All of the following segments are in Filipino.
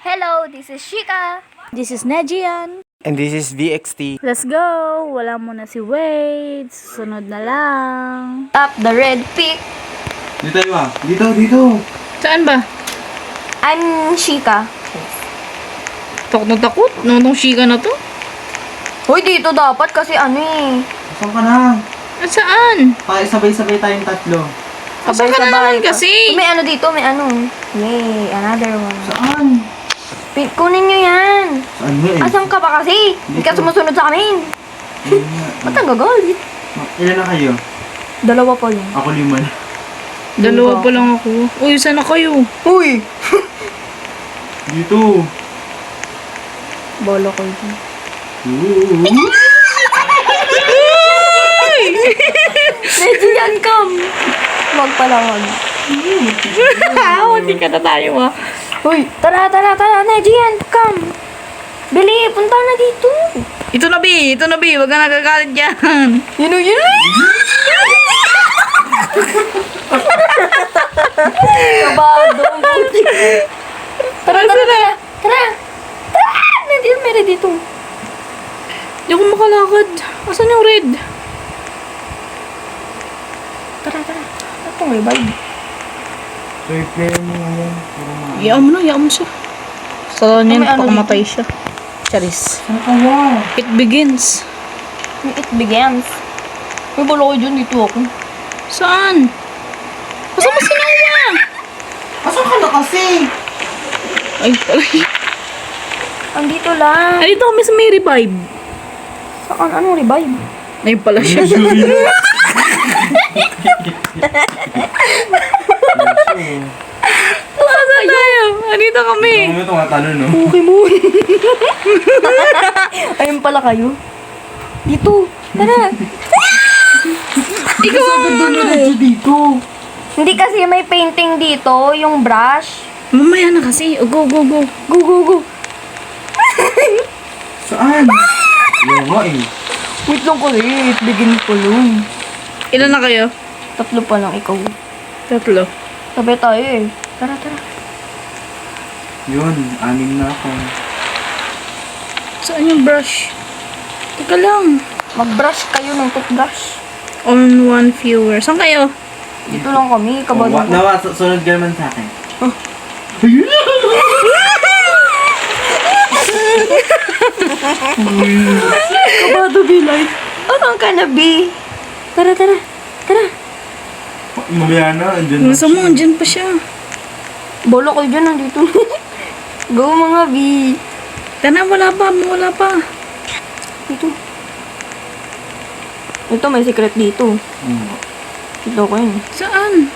Hello, this is Shika. This is Nejian. And this is VXT. Let's go! Wala muna si Wade. Susunod na lang. Tap the red pick. Dito ba? Dito. Saan ba? I'm Shika. Takot na takot. Nung shika na to. Hoy, dito dapat kasi ano eh. Saan ka na? At saan? Sabay-sabay tayong tatlo. Saan ka na naman kasi? May ano dito, may ano. Yay, another one. Saan? Kunin nyo yan. Saan mo eh? Asan ka ba kasi? Hindi ka sumusunod sa amin. Ba't ang gagalit? Ilan na kayo? Dalawa pa yun. Ako 5 na. Dalawa pa lang ako. Uy, saan na kayo? Uy! Dito. Bolo ko yun. Medyo yan, come. Wag pala wag. Hindi ka na tayo ah. Uy, tara, Nejian, come. Bili, punta na dito. Ito na B. Huwag ka nagagalit dyan. Yun. Kabado. Tara. Nandiyan, meron dito. Hindi ako makalakad. Asan yung red? Tara. Itong revive. So, i-play mo nga yan. Iyaan mo siya. Sa May niyan, ano pakamatay siya. Charis. Saan ka ba? It begins. It begins. May bolo ko dyan, dito ako. Saan? Asan ba si Noah? Asan ka na kasi? Ay, pala. Andito lang. Ay, dito kami sa may revive. Saan? Anong revive? Ay, pala siya. Asan tayo? Andito kami. Ano ito nga tanong, no? Pokemon. Ayun pala kayo. Dito. Tara. Ikaw ang ano. Dito. Hindi kasi may painting dito, yung brush. Mamaya na kasi. Oh, go. Go. Saan? Yung nga eh. Wait lang ko it begins ko lang. Ilan na kayo? 3 pa lang ikaw. 3. Sabay tayo eh. Tara. Yun, 6 na ako. Saan yung brush? Teka lang. Mag-brush kayo ng toothbrush. On one viewer. Saan kayo? Dito lang kami, kabado. Nawa, sunod ka naman sa akin. Kabado, Bilay. Ano ka na, B? Tara. Mamaya na, andyan na. Nasa mo, andyan pa siya. Bolo ko dyan, nandito. Go mga B. Tana, wala pa. Dito. Ito, may secret dito. Dito ko yun. Saan?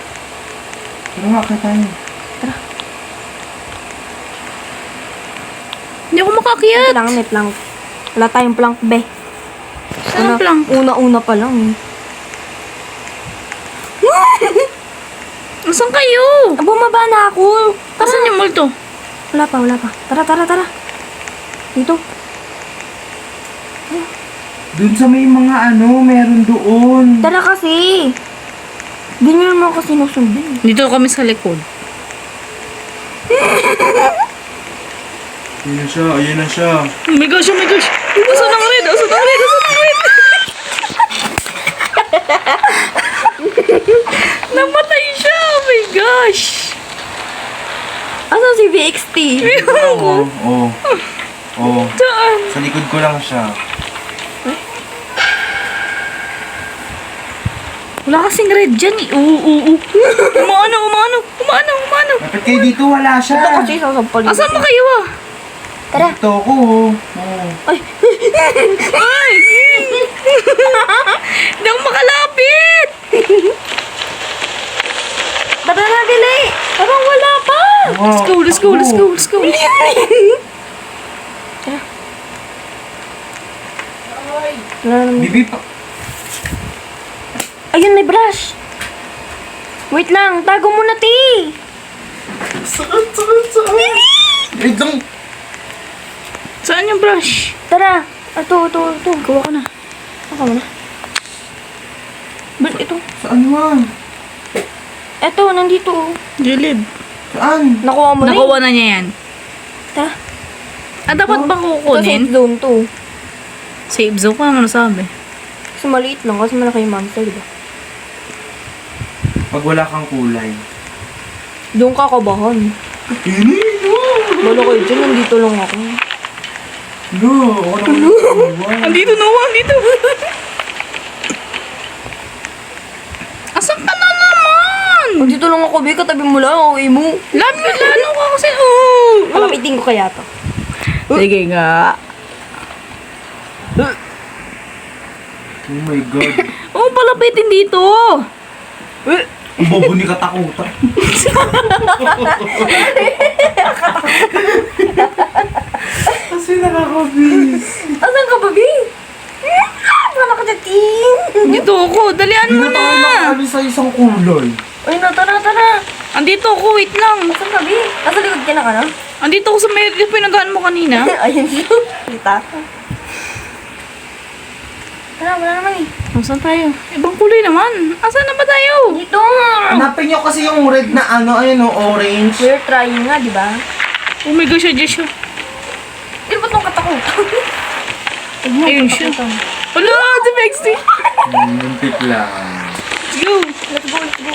Pero nga ka tayo. Hindi ako makakiyat. Kailangan may plank. Wala tayong plank, be. Saan ang plank? Una pa lang eh. Saan kayo? Bumaba na ako. Asan yung multo? Wala pa. Tara. Dito. Doon sa may mga meron doon. Tara kasi. Hindi nyo naman ako sinusundin. Dito kami sa likod. Ayan na siya. Oh my gosh. Asan ang red? Namatay siya. Oh my gosh. Asan si VXT? Oo. Saan? Sa likod ko lang siya. Wala kasing red dyan eh. Umano. Dapat kayo dito, wala siya. Ito kasi sasampal yun. Asan ba kayo ah? Tara. Dito ako. Ay! Hindi ako makalapit! Tara na, delay. Parang wala pa. Let's go. Bibi pa. Ayun, may brush. Wait lang, tago muna, ti. Saan? Wait lang. Saan yung brush? Tara. Ito. Gawa ko na. Ako na. Ba't ito? Saan man? Eto, nandito. Oh. Gilid. Saan? Nakuha mo na Nakuha na niya yan. Tara. dapat ba Ito safe kukunin? zone to. Save zone ko, ano nasabi? Kasi maliit lang, kasi malaki yung monster, diba? Pag wala kang kulay. Doon ka kabahan. Balo kayo dyan, nandito lang ako. No, ako naman. Andito na, andito. Asan ka na naman? Nandito lang ako, Be, katabi mo lang, okay mo. Lapit lalo ka kasi, Palapitin ko kaya to. Sige nga. Oh my God. Palapitin dito. Ang bobo ni katakutan. Kasi nakakabis. Asan ka ba, Be? Wala ka dyan, Ting. Dito ako, dalian mo Hindi na tayo na. nakaalis sa isang kulay. Ay, tara. Andito ako, wait lang. Asan ka, Be? Nasa likod ka na ka na? Andito ako sa may pinagaan mo kanina. Ayun siya. Kita. Tara, wala naman eh. Saan tayo? Ibang kulay naman. Asan na ba tayo? Dito! Hanapin nyo kasi yung red na ano, ayun o, orange. We're trying nga, di ba? Oh my gosh, Diyos siya. Pero ba't nung katakutan? Ayun siya. Wala, si Bexty. Muntik lang. Let's go. Let's go.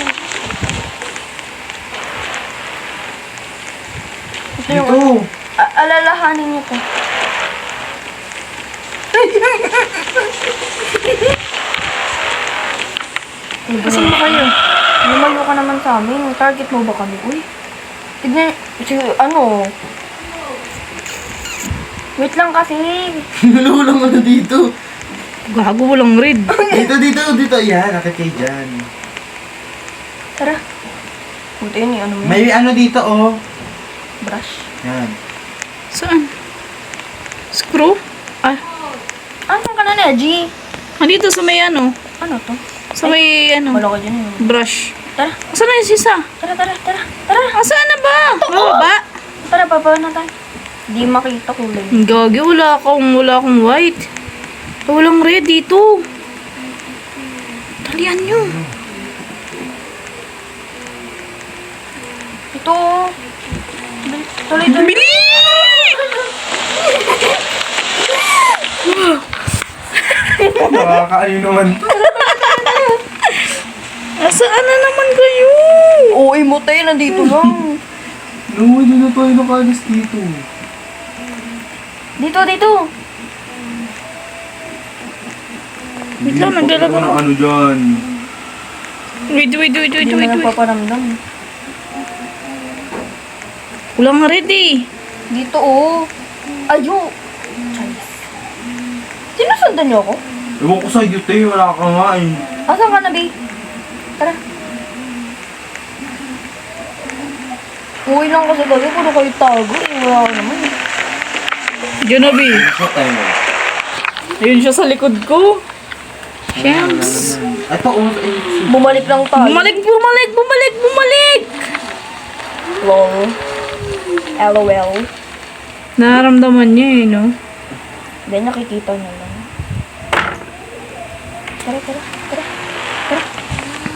Ito yung Dito. alalahanin niyo to. Asan ba kayo? Lumayo ka naman sa amin. Target mo ba kami? Uy. Tignan, ano? Wait lang kasi. Nululong ano dito. Gago, walang red. Dito. Yan, nakit kayo dyan. Tara. Buti yun, ano mo? May ano dito, oh. Brush. Yan. Saan? Screw? Ah, Asan ka na, Neji? andito sa may ano. Ano to? Sa may ano. Wala ka dyan yun. Brush. Tara. Asan na yung sisa? Tara. Asan na ba? Baba? Tara, baba na tayo. Di makita kulay. Gagi, wala akong white. Walang red dito. Talian nyo. Ito. Tuloy. Bili! Nakakaano naman to. Asaan na naman kayo? Oo, mo tayo. Nandito lang. No, hindi na tayo nakalis dito. Dito. Wait lang, nagdalaga ng ano dyan. Wait. Hindi mo nagpaparamdam. Walang red eh. Dito, oh. Ayo. Chais. Sinusundan niyo ako? Ewan ko sa'yo, te. Wala ka nga eh. Asan ka na, Be? Tara. Uwi lang kasi gabi. Puro kayo tago. Wala ka naman. Diyan na, B. Ano tayo? Ayun siya sa likod ko. Shams. Ito, oh. Bumalik lang tayo. Bumalik! Lol. LOL. Nararamdaman niya eh, no? Hindi, nakikita niya lang. Tara.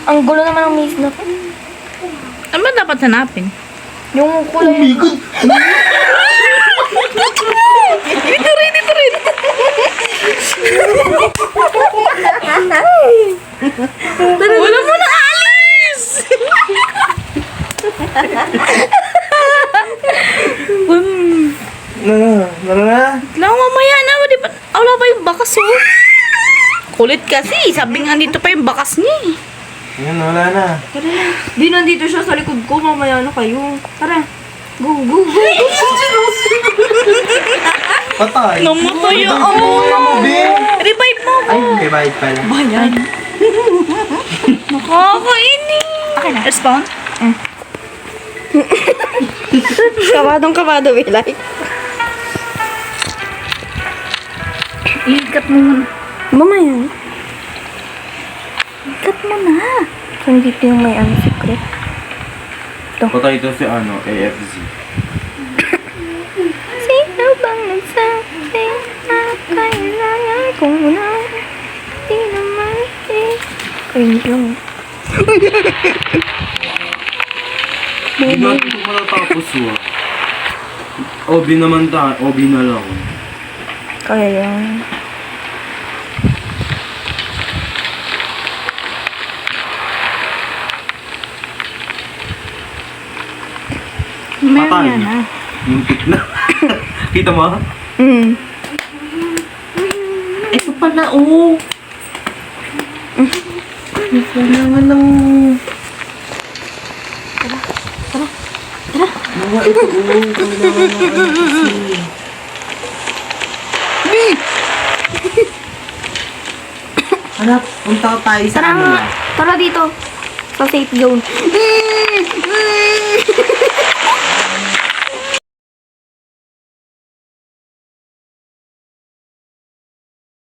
Ang gulo naman ng maze na to. Ano ba dapat hanapin? Yung kulay. Dito rin! Wala mo na alis! Na. Lang, mamaya na. Wala pa yung bakas, oh. Kulit kasi. Sabi nga dito pa yung bakas niya, eh. Yan, wala na. Tara na. Di, nandito siya sa likod ko. Mamaya na kayo. Tara. Go. Patay. Namatay Ito, ako. Be. Revive mo ako. Ay, may bayad pala. Bayan. Nakakainis. Okay na. Respawn? Kabadong Wilay. Ikat mo muna. Mamaya. Ikat mo na. Saan dito yung may secret? Patay ito si ano, AFZ. Sino bang nagsabi na kailangan kong una? Di naman cringe lang. Hindi natin ito matatapos, Obi naman Obi na lang. Kaya yan. Meron Patay. yan ah. Muntik na. Kita mo? Mm. Ito pala, oh. Kailangan ng... Mga ito, oh. Kailangan ng ano kasi. Anak, punta tayo sa Tara ano nga. lang. Tara dito. Sa safe zone.